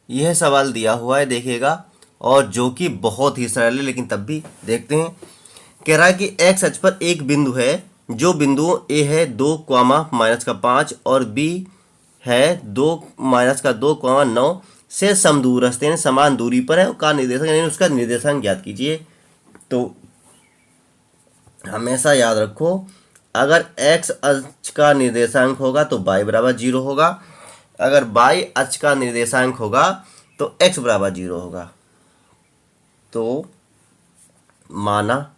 यह सवाल दिया हुआ है, देखिएगा, और जो कि बहुत ही सरल है, लेकिन तब भी देखते हैं। कह रहा है कि एक्स अक्ष पर एक बिंदु है, जो बिंदु ए है 2, -5 और बी है 2, -2, 9 से समदूरस्थ यानी समान दूरी पर है, का निर्देशक यानी उसका निर्देशांक ज्ञात कीजिए। तो हमेशा याद रखो, अगर x अक्ष का निर्देशांक होगा तो y बराबर 0 होगा, अगर y अक्ष का निर्देशांक होगा तो x बराबर 0 होगा। तो माना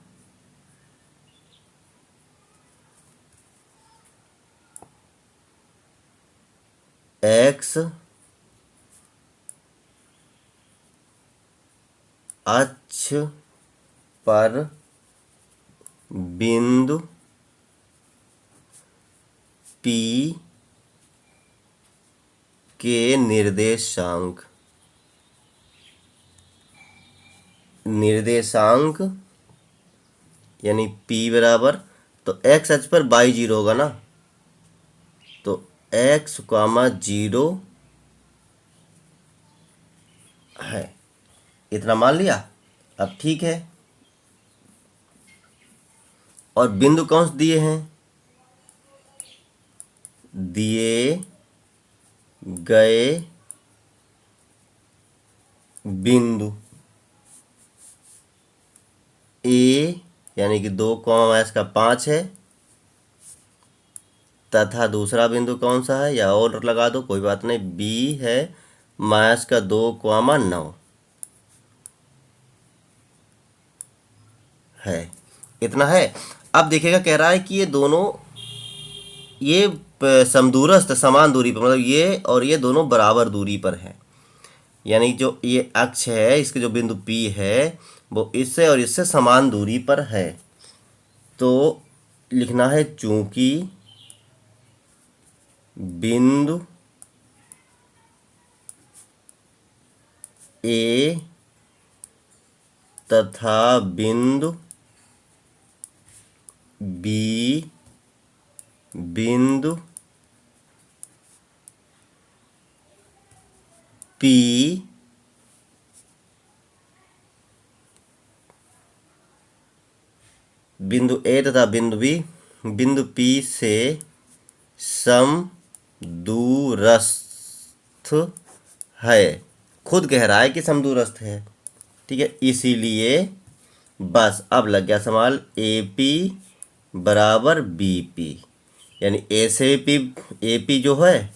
x अक्ष पर बिंदु P के निर्देशांक यानी P बराबर, तो x अक्ष पर y 0 होगा ना, तो x, 0 है, इतना मान लिया। अब ठीक है, और बिंदु कौन से दिए हैं? दिए गए बिंदु ए यानी कि 2, -5 है, तथा दूसरा बिंदु कौन सा है, या और लगा दो कोई बात नहीं, बी है -2, 9 है, इतना है। अब देखिएगा, कह रहा है कि ये दोनों ये समदूरस्थ समान दूरी पर, मतलब ये और ये दोनों बराबर दूरी पर हैं, यानी जो ये अक्ष है, इसके जो बिंदु P है वो इससे और इससे समान दूरी पर है। तो लिखना है चूंकि बिंदु A तथा बिंदु B बिंदु P बिंदु A तथा बिंदु B बिंदु P से समदूरस्थ है। खुद कह रहा है कि समदूरस्थ है, ठीक है, इसीलिए बस अब लग गया सवाल, AP बराबर BP, यानी ए से पी, AP जो है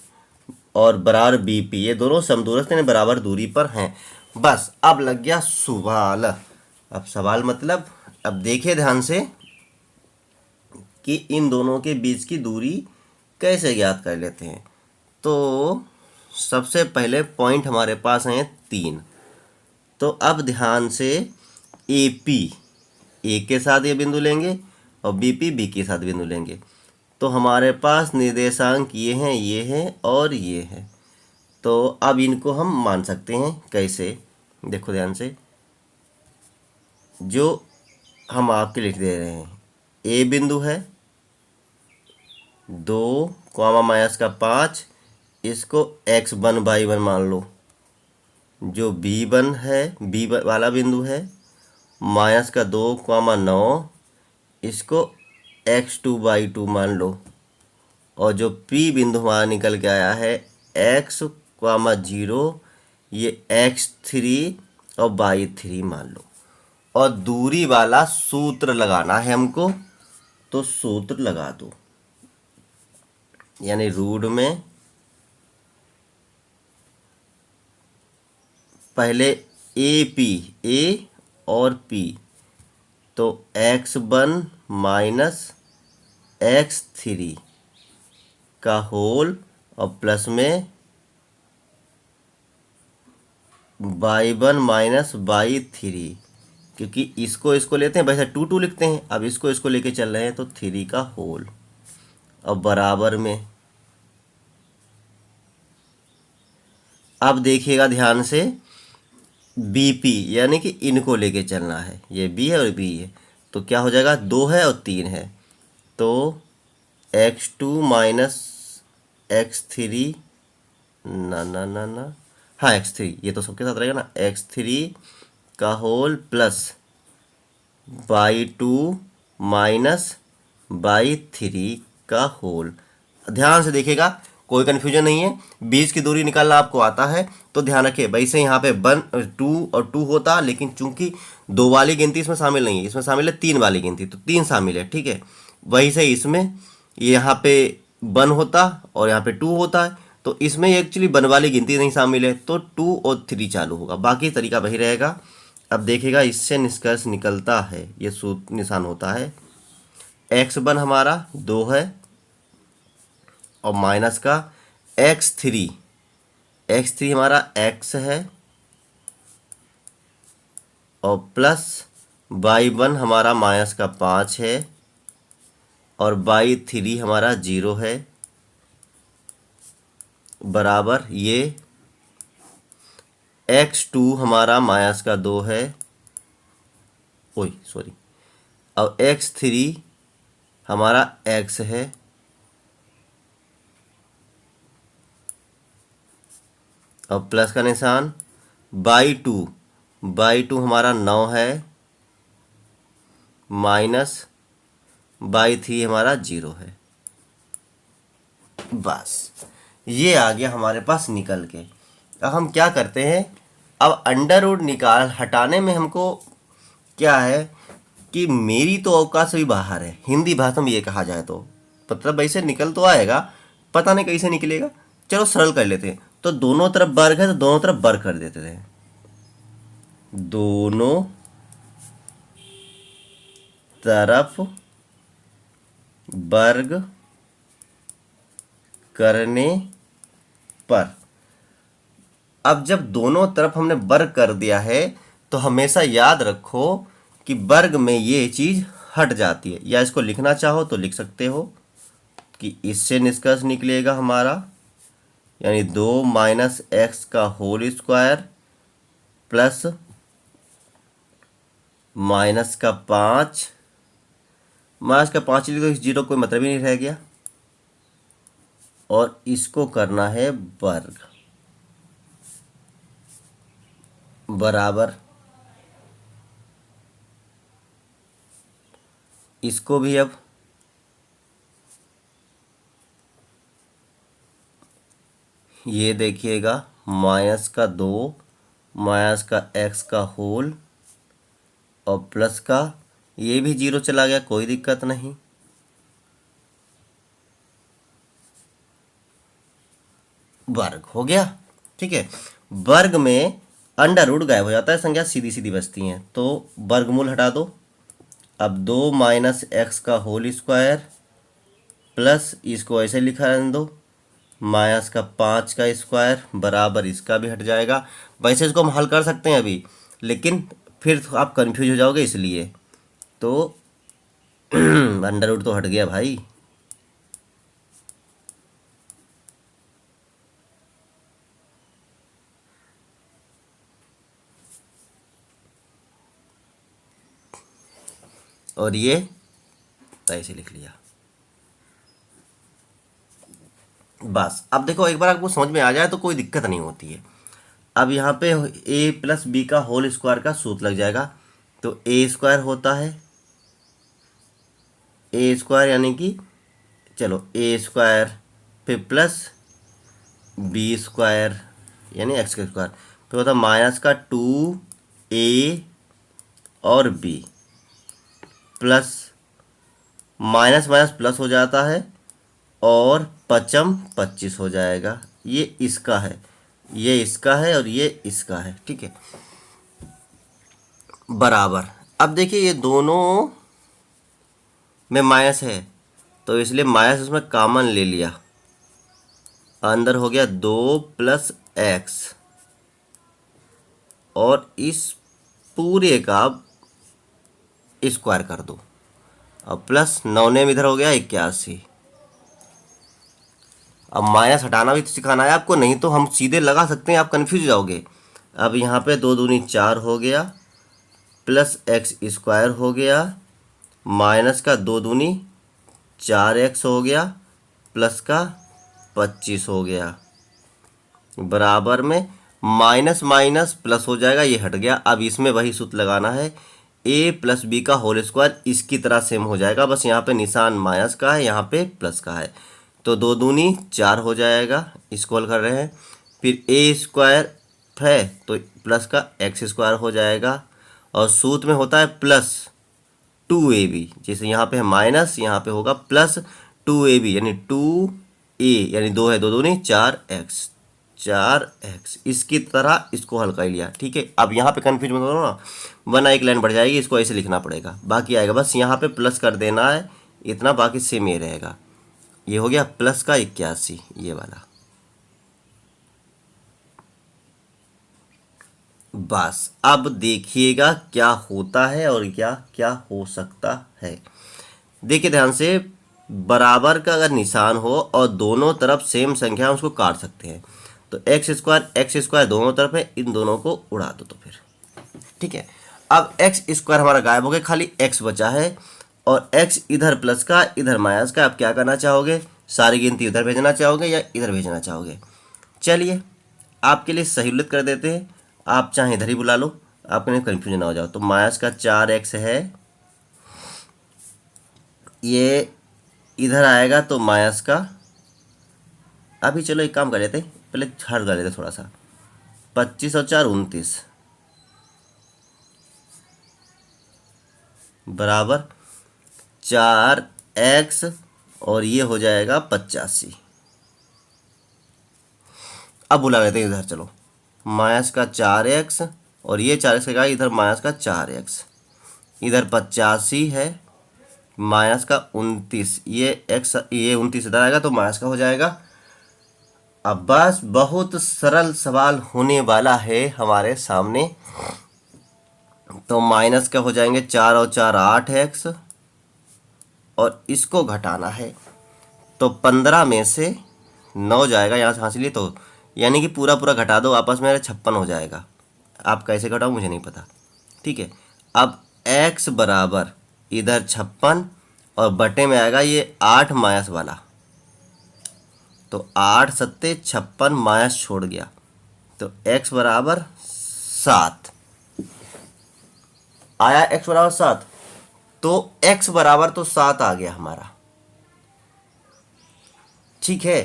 और बराबर BP, ये दोनों समदूरस्थ यानी बराबर दूरी पर हैं। बस अब लग गया सवाल। अब सवाल मतलब, अब देखिए ध्यान से कि इन दोनों के बीच की दूरी कैसे ज्ञात कर लेते हैं। तो सबसे पहले पॉइंट हमारे पास हैं 3। तो अब ध्यान से AP ए के साथ ये बिंदु लेंगे और BP बी के साथ बिंदु लेंगे, तो हमारे पास निर्देशांक ये हैं और ये हैं। तो अब इनको हम मान सकते हैं कैसे, देखो ध्यान से, जो हम आपके लिख दे रहे हैं, ए बिंदु है 2, -5, इसको x1/1 मान लो। जो B1 है, B वाला बिंदु है -2, 9, इसको x2/2 मान लो। और जो P बिंदु हमारा निकल के आया है x, 0, ये x3 और y3 मान लो। और दूरी वाला सूत्र लगाना है हमको, तो सूत्र लगा दो, यानी रूट में पहले ए और P, तो x1 - x3 का होल और प्लस में y1 - y3, क्योंकि इसको लेते हैं, वैसे 2 लिखते हैं, अब इसको लेके चल रहे हैं, तो 3 का होल और बराबर में। अब देखिएगा ध्यान से, BP यानी कि इनको लेके चलना है, ये B है और B है, तो क्या हो जाएगा, 2 है और 3 है, तो x2 - x3 ना हाँ x3 ये तो सबके साथ रहेगा ना, x3 का whole plus by 2 minus by 3 का होल। ध्यान से देखिएगा, कोई कन्फ्यूजन नहीं है, बीच की दूरी निकालना आपको आता है तो ध्यान रखिए। वैसे यहाँ पे 2 होता, लेकिन चूंकि 2 वाली गिनती इसमें शामिल नहीं है, इसमें शामिल है 3 वाली गिनती, तो 3 शामिल है, ठीक है। वही से इसमें यहाँ पे 1 होता और यहाँ पे 2 होता है, तो इसमें एक्चुअली 1 वाली गिनती नहीं शामिल है, तो 2 और 3 चालू होगा, बाकी तरीका वही रहेगा। अब देखिएगा, इससे निष्कर्ष निकलता है, ये सूत्र निशान होता है, x1 हमारा 2 है और माइनस का x3 हमारा x है और प्लस y1 हमारा माइनस का 5 है और y3 हमारा 0 है, बराबर ये x2 हमारा माइनस का 2 है, और x3 हमारा x है और प्लस का निशान, बाई टू हमारा 9 है माइनस बाई 3 हमारा 0 है। बस ये आ गया हमारे पास निकल के। अब हम क्या करते हैं, अब अंडर रूट हटाने में हमको क्या है कि मेरी तो औकात से भी बाहर है, हिंदी भाषा में ये कहा जाए तो, मतलब वैसे निकल तो आएगा, पता नहीं कैसे निकलेगा। चलो सरल कर लेते हैं, तो दोनों तरफ वर्ग है तो दोनों तरफ वर्ग कर देते थे, दोनों तरफ वर्ग करने पर, अब जब दोनों तरफ हमने वर्ग कर दिया है तो हमेशा याद रखो कि वर्ग में ये चीज हट जाती है, या इसको लिखना चाहो तो लिख सकते हो कि इससे निष्कर्ष निकलेगा हमारा, यानी 2 माइनस एक्स का होल स्क्वायर प्लस माइनस का 5 लिख दो, इस 0 कोई मतलब ही नहीं रह गया, और इसको करना है वर्ग, बराबर इसको भी अब ये देखिएगा, माइनस का 2 माइनस का x का होल और प्लस का, ये भी 0 चला गया, कोई दिक्कत नहीं, वर्ग हो गया, ठीक है। वर्ग में अंडर रूट गायब हो जाता है, संख्या सीधी सीधी बचती हैं, तो वर्गमूल हटा दो। अब 2 माइनस एक्स का होल स्क्वायर प्लस, इसको ऐसे लिखा रहने दो, माइनस का 5 का स्क्वायर बराबर, इसका भी हट जाएगा। वैसे इसको हम हल कर सकते हैं अभी, लेकिन फिर आप कंफ्यूज हो जाओगे, इसलिए तो अंडर रूट तो हट गया भाई। और ये ऐसे लिख लिया। बस अब देखो, एक बार आपको समझ में आ जाए तो कोई दिक्कत नहीं होती है। अब यहाँ पे a प्लस बी का होल स्क्वायर का सूत्र लग जाएगा, तो ए स्क्वायर होता है, ए स्क्वायर यानी कि, चलो ए स्क्वायर फिर प्लस बी स्क्वायर यानी एक्स का स्क्वायर, फिर होता है माइनस का 2a और b plus minus minus plus हो जाता है और 5m 25 हो जाएगा। ये इसका है, ये इसका है और ये इसका है, ठीक है, बराबर। अब देखिए ये दोनों में माइनस है तो इसलिए माइनस उसमें कॉमन ले लिया, अंदर हो गया 2 प्लस एक्स, और इस पूरे का स्क्वायर कर दो, अब प्लस 9 ने इधर हो गया 81। अब माइनस हटाना भी तो सिखाना है आपको, नहीं तो हम सीधे लगा सकते हैं, आप कंफ्यूज हो जाओगे। अब यहाँ पे 2 दूनी 4 हो गया, प्लस एक्स स्क्वायर हो गया, माइनस का 2 दूनी 4x हो गया, प्लस का 25 हो गया, बराबर में माइनस माइनस प्लस हो जाएगा, ये हट गया। अब इसमें वही सूत्र लगाना है, a प्लस बी का होल स्क्वायर इसकी तरह सेम हो जाएगा, बस यहाँ पे निशान माइनस का है, यहाँ पे प्लस का है। तो 2 दूनी 4 हो जाएगा, इसको हल कर रहे हैं। फिर a स्क्वायर है तो प्लस का एक्स स्क्वायर हो जाएगा, और सूत्र में होता है प्लस 2ab, जैसे यहाँ पे है माइनस, यहाँ पे होगा प्लस 2ab यानी 2a यानी 2 है 2 दूनी 4x, 4x इसकी तरह इसको हल कर लिया। ठीक है, अब यहाँ पे कन्फ्यूज मत करो ना, वरना एक लाइन बढ़ जाएगी, इसको ऐसे लिखना पड़ेगा। बाकी आएगा बस यहाँ पे प्लस कर देना है इतना, बाकी सेम ये रहेगा। ये हो गया प्लस का 81, ये वाला। बस अब देखिएगा क्या होता है और क्या क्या हो सकता है। देखिए ध्यान से, बराबर का अगर निशान हो और दोनों तरफ सेम संख्या उसको काट सकते हैं, तो एक्स स्क्वायर दोनों तरफ है, इन दोनों को उड़ा दो तो फिर ठीक है। अब एक्स स्क्वायर हमारा गायब हो गया, खाली एक्स बचा है, और एक्स इधर प्लस का इधर माइनस का। आप क्या करना चाहोगे, सारी गिनती इधर भेजना चाहोगे या इधर भेजना चाहोगे? चलिए आपके लिए सहूलियत कर देते हैं, आप चाहे इधर ही बुला लो, आपके लिए कन्फ्यूजन ना हो जाओ। तो माइनस का 4x है, ये इधर आएगा तो माइनस का, अभी चलो एक काम कर लेते, पहले हल कर लेते थोड़ा सा। 25 और 4 29 बराबर 4x, और ये हो जाएगा 85। अब बुला लेते हैं इधर, चलो माइनस का 4x और ये 4x का इधर माइनस का 4x, इधर 85 है, माइनस का 29, ये x ये 29 इधर आएगा तो माइनस का हो जाएगा। अब बस बहुत सरल सवाल होने वाला है हमारे सामने। तो माइनस का हो जाएंगे 4 और 4 8x, और इसको घटाना है तो 15 में से 9 जाएगा, यहाँ से हासिल लिए तो यानी कि पूरा पूरा घटा दो, आपस में 56 हो जाएगा। आप कैसे घटाओ मुझे नहीं पता, ठीक है। अब x बराबर इधर 56 और बटे में आएगा ये 8 माइनस वाला, तो 8 सत्ते 56 माइनस छोड़ गया, तो x बराबर 7 आया, x बराबर 7। तो x बराबर तो 7 आ गया हमारा, ठीक है।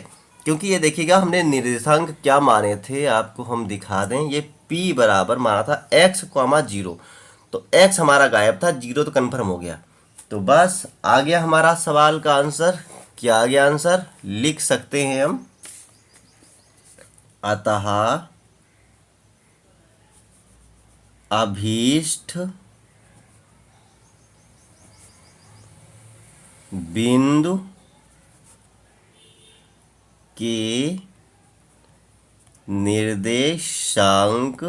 क्योंकि ये देखिएगा हमने निर्देशांक क्या माने थे, आपको हम दिखा दें, ये p बराबर माना था x, 0, तो x हमारा गायब था, 0 तो कन्फर्म हो गया। तो बस आ गया हमारा सवाल का आंसर। क्या आ गया आंसर, लिख सकते हैं हम, अतः अभीष्ट बिंदु के निर्देशांक,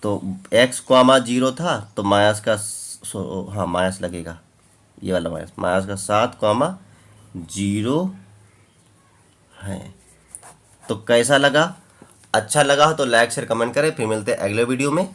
तो x, 0 था तो माइनस का हाँ माइनस लगेगा, ये वाला माइनस का 7, 0 है। तो कैसा लगा, अच्छा लगा हो तो लाइक शेयर कमेंट करें, फिर मिलते हैं अगले वीडियो में।